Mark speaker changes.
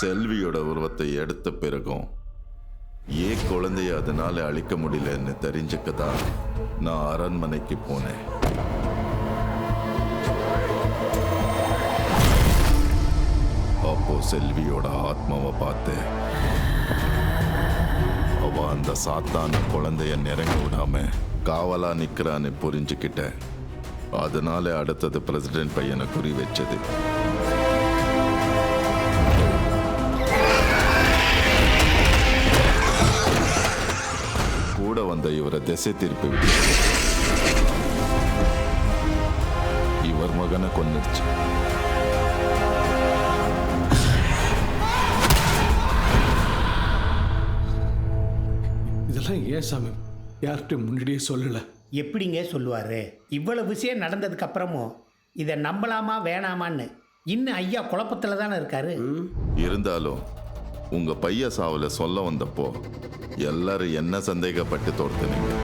Speaker 1: செல்வியோட உருவத்தை எடுத்த பிறகும் ஏன் குழந்தைய அதனால அழிக்க முடியலன்னு தெரிஞ்சுக்கதான் நான் அரண்மனைக்கு போனேன். அப்போ செல்வியோட ஆத்மாவை பார்த்து அவ அந்த சாத்தான குழந்தைய நெருங்க விடாம காவலா நிக்கிறான்னு புரிஞ்சுக்கிட்டேன். அதனால அடுத்தது பிரசிடென்ட் பையனை குறி வச்சது. கூட வந்த இவரை திசை திருப்பி விட்டு இவர் மகனை கொன்னுடுச்சு.
Speaker 2: இதெல்லாம் ஏன் சாமி யார்கிட்ட முன்னாடியே சொல்லல?
Speaker 3: எப்படிங்க சொல்லுவார்? இவ்வளவு விஷயம் நடந்ததுக்கு அப்புறமும் இதை நம்பலாமா வேணாமான்னு இன்னும் ஐயா குழப்பத்தில் தானே இருக்காரு.
Speaker 1: இருந்தாலும் உங்க பைய சாவுல சொல்ல வந்தப்போ எல்லாரும் என்ன சந்தேகப்பட்டு தோர்த்துனீங்க.